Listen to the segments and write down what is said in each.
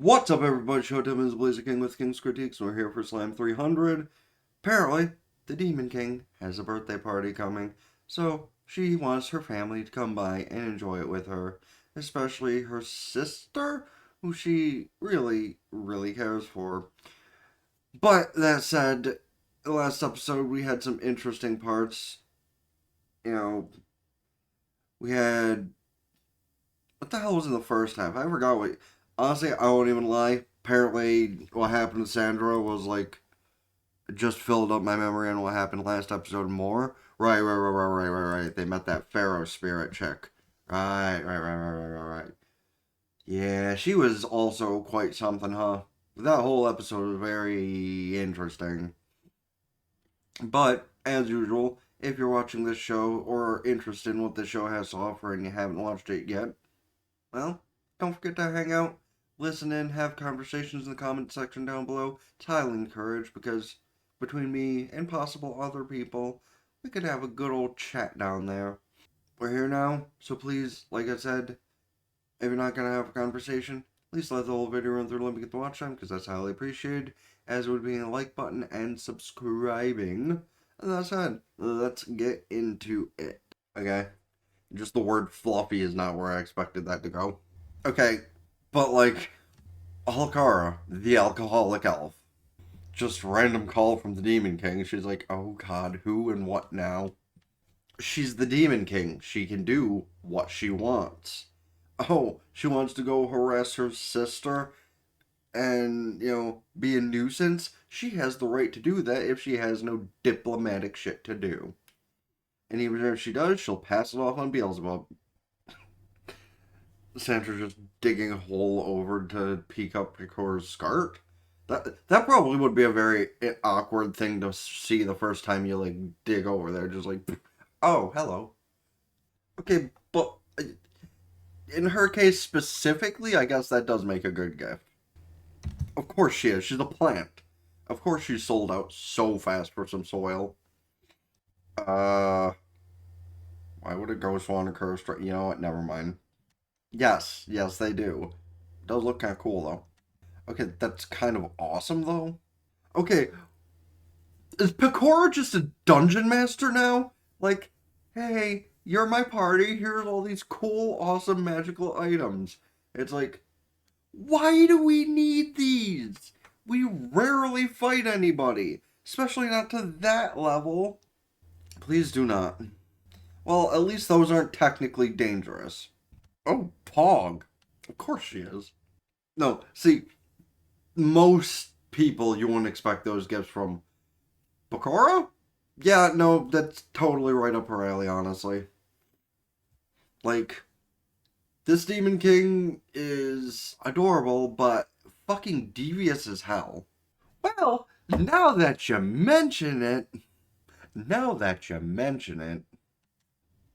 What's up, everybody? Showtime is Blazer King with King's Critiques. We're here for Slam 300. Apparently, the Demon King has a birthday party coming, so she wants her family to come by and enjoy it with her, especially her sister, who she really, really cares for. But that said, the last episode we had some interesting parts. You know, we had what the hell was in the first half? I forgot what. Honestly, I won't even lie. Apparently, what happened to Sandra was like just filled up my memory on what happened last episode more. Right. They met that Pharaoh spirit chick. Right. Yeah, she was also quite something, huh? That whole episode was very interesting. But, as usual, if you're watching this show or interested in what the show has to offer and you haven't watched it yet, well, don't forget to hang out, listen in, have conversations in the comment section down below. It's highly encouraged because between me and possible other people, we could have a good old chat down there. We're here now, so please, like I said, if you're not going to have a conversation, at least let the whole video run through, let me get the watch time, because that's highly appreciated, as would be a like button and subscribing. And that said, let's get into it. Okay? Just the word fluffy is not where I expected that to go. Okay, but like, Alcara, the alcoholic elf. Just random call from the Demon King. She's like, oh god, who and what now? She's the Demon King. She can do what she wants. Oh, she wants to go harass her sister and, be a nuisance? She has the right to do that if she has no diplomatic shit to do. And even if she does, she'll pass it off on Beelzebub. Sandra just digging a hole over to peek up Pecora's skirt. That probably would be a very awkward thing to see the first time you like dig over there. Just like, oh, hello. Okay, but in her case specifically, I guess that does make a good gift. Of course she is. She's a plant. Of course she's sold out so fast for some soil. Uh, why would a ghost want to curse? You know what? Never mind. Yes, they do. Does look kind of cool though. Okay, that's kind of awesome though. Okay, is Pecora just a dungeon master now? Like, hey, you're my party. Here's all these cool, awesome, magical items. It's like, why do we need these? We rarely fight anybody, especially not to that level. Please do not. Well, at least those aren't technically dangerous. Oh, Pog. Of course she is. No, see, most people you wouldn't expect those gifts from. Pecora? Yeah, no, that's totally right up her alley, honestly. Like, this Demon King is adorable, but fucking devious as hell. Well, now that you mention it,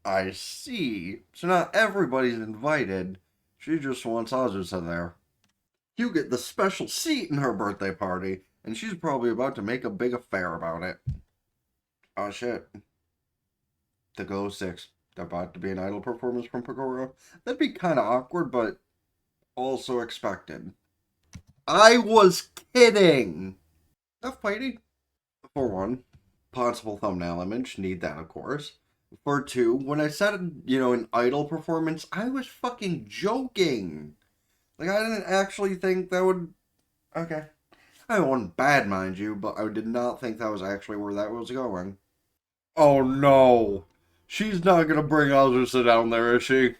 I see. So not everybody's invited. She just wants Azusa there. You get the special seat in her birthday party, and she's probably about to make a big affair about it. Oh shit. The Glow 6. About to be an idol performance from Pecora. That'd be kind of awkward, but also expected. I was kidding! Enough fighting. For one, possible thumbnail image. Need that, of course. For two, when I said, an idol performance, I was fucking joking. Like, I didn't actually think that would. Okay. I wasn't bad, mind you, but I did not think that was actually where that was going. Oh no! She's not gonna bring Azusa down there, is she?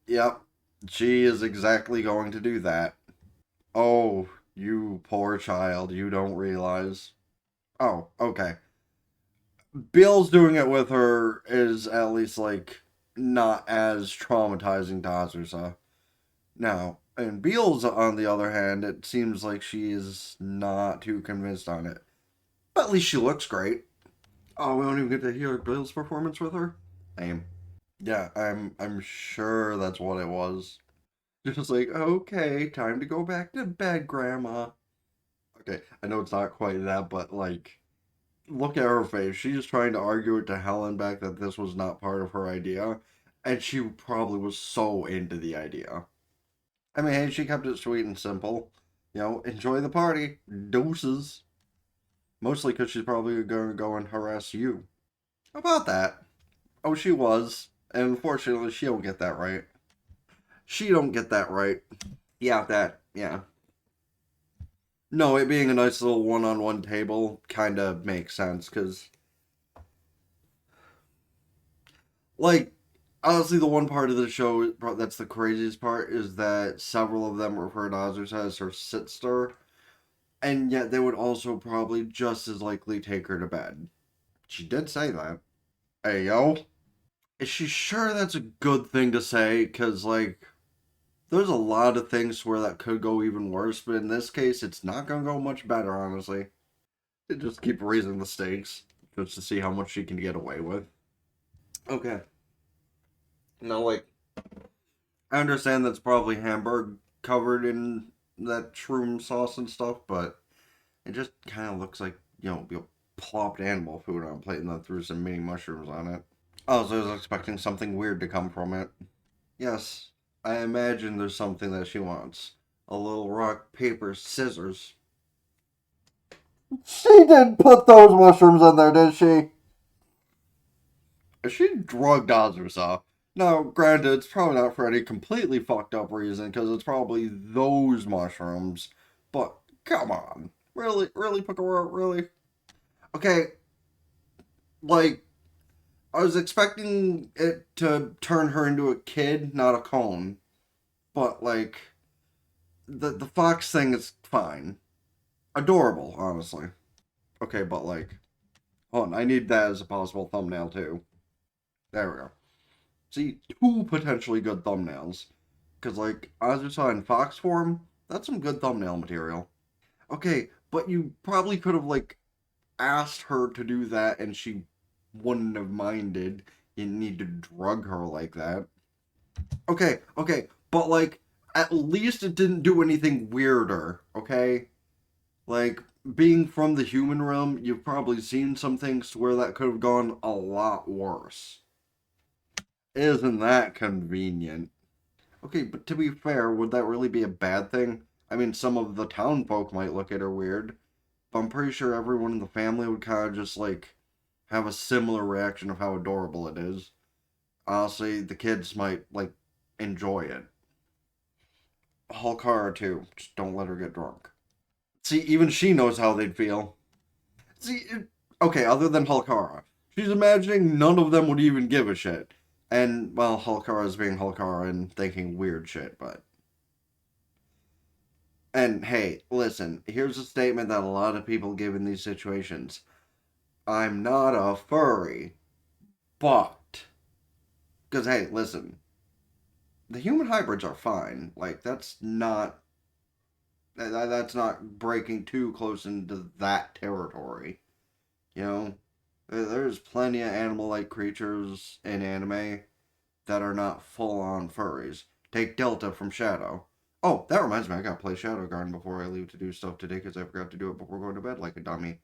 Yep. She is exactly going to do that. Oh, you poor child, you don't realize. Oh, okay. Bill's doing it with her is at least, like, not as traumatizing to Azusa. Now, and Beals, on the other hand, it seems like she is not too convinced on it. But at least she looks great. Oh, we don't even get to hear Beals' performance with her? Lame. Yeah, I'm sure that's what it was. Just like, okay, time to go back to bed, Grandma. Okay, I know it's not quite that, but like, look at her face. She's trying to argue it to Helen back that this was not part of her idea, and she probably was so into the idea. I mean, hey, she kept it sweet and simple. You know, enjoy the party. Doses. Mostly because she's probably going to go and harass you. How about that? Oh, she was. And unfortunately, she don't get that right. She don't get that right. Yeah, that, yeah. No, it being a nice little one-on-one table kind of makes sense, because, like, honestly, the one part of the show that's the craziest part is that several of them refer to Azusa as her sister, and yet they would also probably just as likely take her to bed. She did say that. Hey, yo. Is she sure that's a good thing to say? Because, like, there's a lot of things where that could go even worse, but in this case, it's not going to go much better, honestly. They just keep raising the stakes just to see how much she can get away with. Okay. Now, like, I understand that's probably Hamburg covered in that shroom sauce and stuff, but it just kind of looks like, you plopped animal food on a plate and then threw some mini mushrooms on it. Also, I was expecting something weird to come from it. Yes, I imagine there's something that she wants. A little rock, paper, scissors. She didn't put those mushrooms in there, did she? She drugged Azusa. Now, granted, it's probably not for any completely fucked up reason, because it's probably those mushrooms. But, come on. Really? Really, Pecora? Really? Okay, like, I was expecting it to turn her into a kid, not a cone. But, like, the fox thing is fine. Adorable, honestly. Okay, but, like, hold on, I need that as a possible thumbnail, too. There we go. See, two potentially good thumbnails. Because, like, Azusa in fox form, that's some good thumbnail material. Okay, but you probably could have, like, asked her to do that and she wouldn't have minded. You need to drug her like that. Okay, but, like, at least it didn't do anything weirder, okay? Like, being from the human realm, you've probably seen some things where that could have gone a lot worse. Isn't that convenient? Okay, but to be fair, would that really be a bad thing? I mean, some of the town folk might look at her weird, but I'm pretty sure everyone in the family would kind of just, like, have a similar reaction of how adorable it is. Honestly, the kids might, like, enjoy it. Hulkara, too. Just don't let her get drunk. See, even she knows how they'd feel. See, okay, other than Hulkara. She's imagining none of them would even give a shit. And, well, Hulkara's being Hulkara and thinking weird shit, but. And hey, listen, here's a statement that a lot of people give in these situations. I'm not a furry, but. Because, hey, listen, the human hybrids are fine. Like, that's not breaking too close into that territory. You know? There's plenty of animal-like creatures in anime that are not full-on furries. Take Delta from Shadow. Oh, that reminds me, I gotta play Shadow Garden before I leave to do stuff today because I forgot to do it before going to bed like a dummy.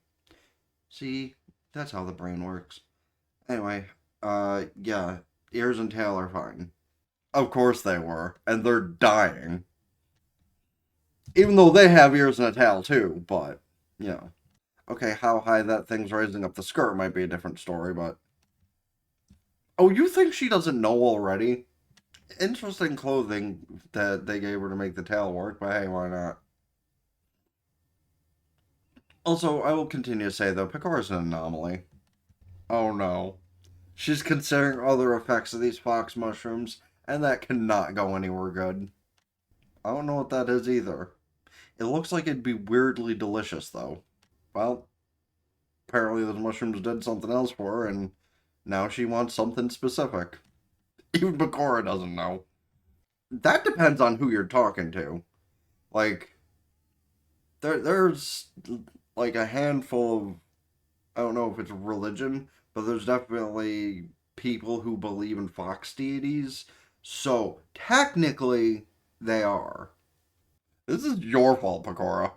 See, that's how the brain works. Anyway, yeah, ears and tail are fine. Of course they were, and they're dying. Even though they have ears and a tail too, but, you know. Okay, how high that thing's raising up the skirt might be a different story, but. Oh, you think she doesn't know already? Interesting clothing that they gave her to make the tail work, but hey, why not? Also, I will continue to say, though, Pecora's an anomaly. Oh no. She's considering other effects of these fox mushrooms, and that cannot go anywhere good. I don't know what that is either. It looks like it'd be weirdly delicious, though. Well, apparently those mushrooms did something else for her, and now she wants something specific. Even Pecora doesn't know. That depends on who you're talking to. Like, there's like a handful of, I don't know if it's religion, but there's definitely people who believe in fox deities. So technically, they are. This is your fault, Pecora.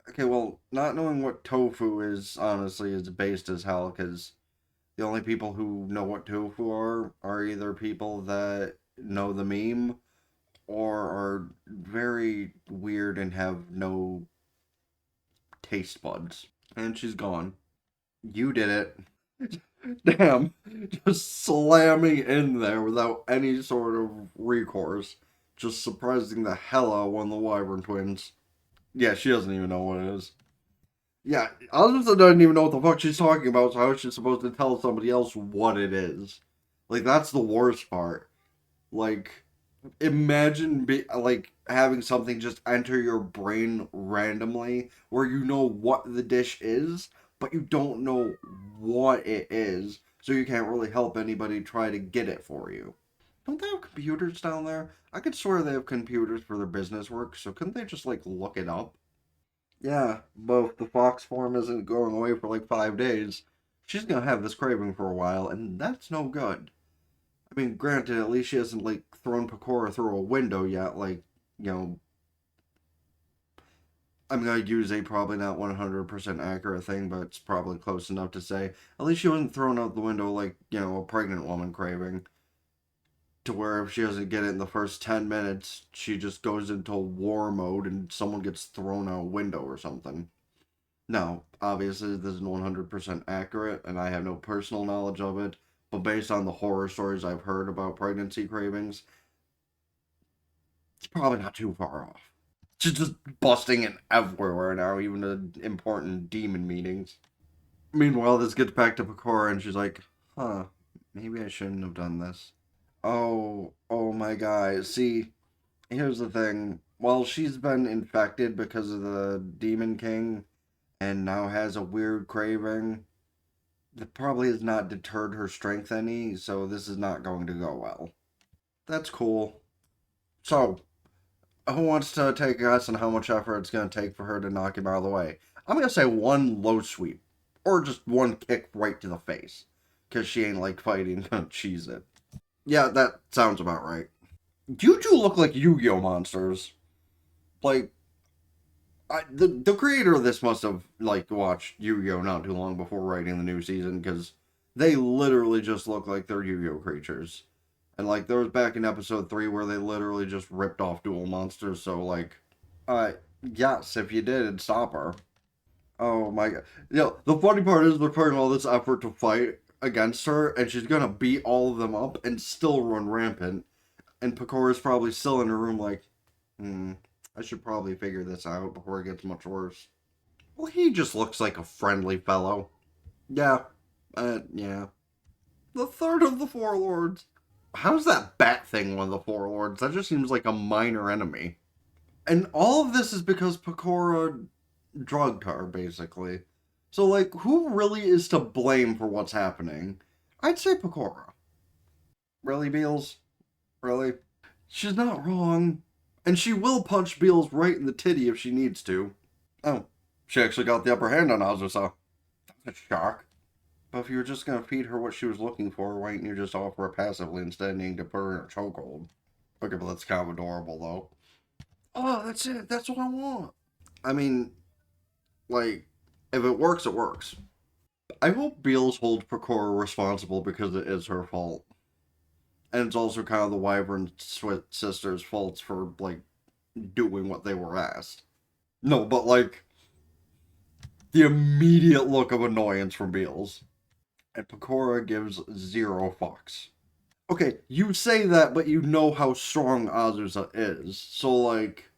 Okay, well, not knowing what tofu is honestly is based as hell because the only people who know what tofu are either people that know the meme or are very weird and have no taste buds. And she's gone. You did it. Damn. Just slamming in there without any sort of recourse. Just surprising the hell out of one of the Wyvern twins. Yeah, she doesn't even know what it is. Yeah, Azusa doesn't even know what the fuck she's talking about, so how is she supposed to tell somebody else what it is? Like, that's the worst part. Like, imagine like having something just enter your brain randomly where you know what the dish is, but you don't know what it is, so you can't really help anybody try to get it for you. Don't they have computers down there? I could swear they have computers for their business work, so couldn't they just like look it up? Yeah, but if the fox form isn't going away for like 5 days, she's gonna have this craving for a while, and that's no good. I mean, granted, at least she hasn't like thrown Pecora through a window yet. Like, you know, I'm gonna use a probably not 100% accurate thing, but it's probably close enough to say at least she wasn't thrown out the window like a pregnant woman craving. To where if she doesn't get it in the first 10 minutes, she just goes into war mode and someone gets thrown out a window or something. No, obviously this isn't 100% accurate, and I have no personal knowledge of it. But based on the horror stories I've heard about pregnancy cravings, it's probably not too far off. She's just busting in everywhere now, even in important demon meetings. Meanwhile, this gets back to Pecora, and she's like, huh, maybe I shouldn't have done this. Oh my god. See, here's the thing. While she's been infected because of the Demon King and now has a weird craving, that probably has not deterred her strength any, so this is not going to go well. That's cool. So, who wants to take a guess on how much effort it's going to take for her to knock him out of the way? I'm going to say one low sweep, or just one kick right to the face, because she ain't like fighting, gonna cheese it. Yeah, that sounds about right. You two look like Yu-Gi-Oh monsters. Like, the creator of this must have like watched Yu-Gi-Oh not too long before writing the new season, because they literally just look like they're Yu-Gi-Oh creatures. And like there was back in episode 3 where they literally just ripped off dual monsters, so like uh yes, if you did, it'd stop her. Oh my god. The funny part is they're putting all this effort to fight against her, and she's gonna beat all of them up and still run rampant. And Pecora's probably still in her room like, I should probably figure this out before it gets much worse. Well, he just looks like a friendly fellow. Yeah. Yeah. The third of the Four Lords. How's that bat thing one of the Four Lords? That just seems like a minor enemy. And all of this is because Pecora drugged her, basically. So, like, who really is to blame for what's happening? I'd say Pecora. Really, Beals? Really? She's not wrong. And she will punch Beals right in the titty if she needs to. Oh, she actually got the upper hand on Azusa. That's a shock. But if you were just gonna feed her what she was looking for, why didn't you just offer her passively instead of needing to put her in a chokehold? Okay, but that's kind of adorable, though. Oh, that's it. That's what I want. I mean, like, if it works, it works. I hope Beals holds Pecora responsible because it is her fault. And it's also kind of the Wyvern sisters' faults for, like, doing what they were asked. No, but, like, the immediate look of annoyance from Beals. And Pecora gives zero fucks. Okay, you say that, but you know how strong Azusa is. So, like,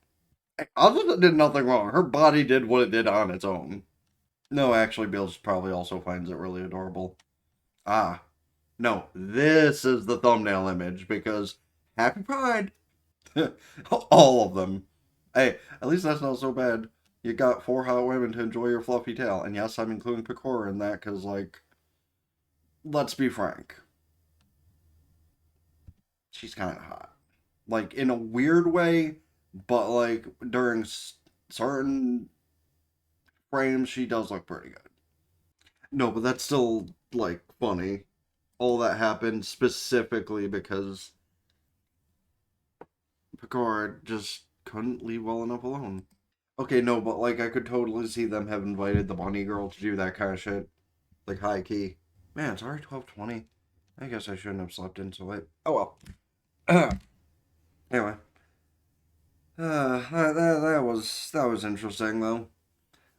Azusa did nothing wrong. Her body did what it did on its own. No, actually, Beals probably also finds it really adorable. Ah, no, this is the thumbnail image because Happy Pride. All of them. Hey, at least that's not so bad. You got 4 hot women to enjoy your fluffy tail. And yes, I'm including Pecora in that because, like, let's be frank. She's kind of hot. Like, in a weird way, but, like, during certain frames, she does look pretty good. No, but that's still, like, funny. All that happened specifically because Picard just couldn't leave well enough alone. Okay, no, but like I could totally see them have invited the bunny girl to do that kind of shit. Like high key. Man, it's already 12:20. I guess I shouldn't have slept in so late. Oh well. Anyway. that was interesting though.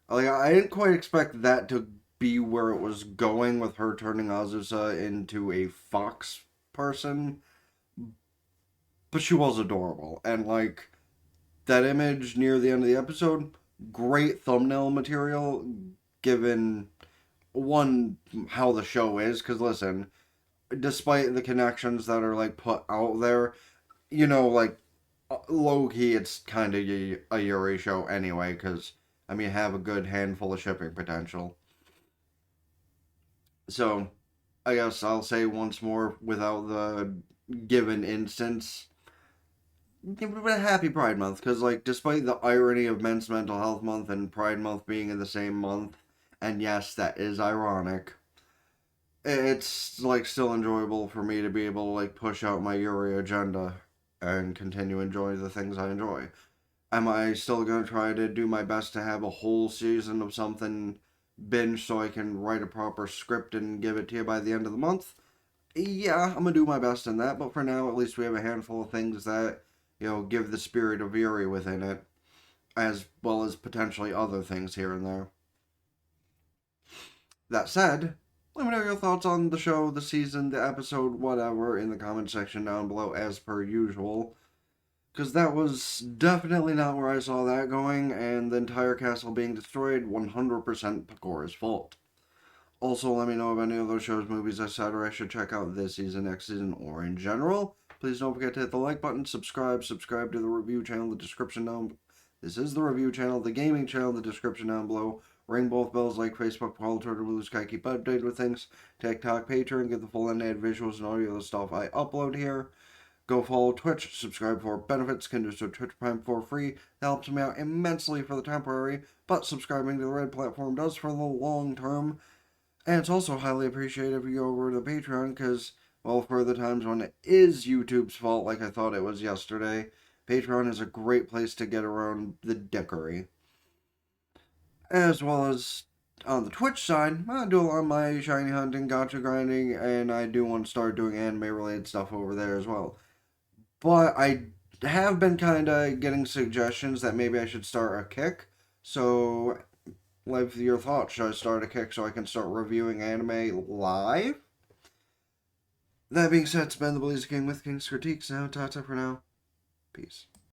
Like I didn't quite expect that to be where it was going with her turning Azusa into a fox person, but she was adorable. And like that image near the end of the episode, great thumbnail material given one how the show is. Because listen, despite the connections that are like put out there, like low key, it's kind of a Yuri show anyway. Because I mean, have a good handful of shipping potential. So I guess I'll say once more without the given instance. Give it a happy Pride Month, because, like, despite the irony of Men's Mental Health Month and Pride Month being in the same month, and yes, that is ironic, it's, like, still enjoyable for me to be able to, like, push out my Yuri agenda and continue enjoying the things I enjoy. Am I still going to try to do my best to have a whole season of something binge so I can write a proper script and give it to you by the end of the month? Yeah, I'm gonna do my best in that, but for now, at least we have a handful of things that, give the spirit of Yuri within it, as well as potentially other things here and there. That said, let me know your thoughts on the show, the season, the episode, whatever, in the comment section down below, as per usual. Because that was definitely not where I saw that going, and the entire castle being destroyed, 100% Pecora's fault. Also, let me know of any of those shows, movies, etc. I should check out this season, next season, or in general. Please don't forget to hit the like button, subscribe to the review channel, the description down. This is the review channel, the gaming channel, the description down below. Ring both bells like Facebook, follow Twitter, Blue Sky, keep updated with things. TikTok, Patreon, get the full unedited visuals and audio of the stuff I upload here. Go follow Twitch, subscribe for benefits, can do so Twitch Prime for free. That helps me out immensely for the temporary, but subscribing to the red platform does for the long term. And it's also highly appreciated if you go over to Patreon because, well, for the times when it is YouTube's fault, like I thought it was yesterday, Patreon is a great place to get around the dickery. As well as on the Twitch side, I do a lot of my shiny hunting, gotcha grinding, and I do want to start doing anime related stuff over there as well. But I have been kind of getting suggestions that maybe I should start a kick. So leave your thoughts. Should I start a kick so I can start reviewing anime live? That being said, it's been the Blazer King with King's Critiques. Now, Tata for now. Peace.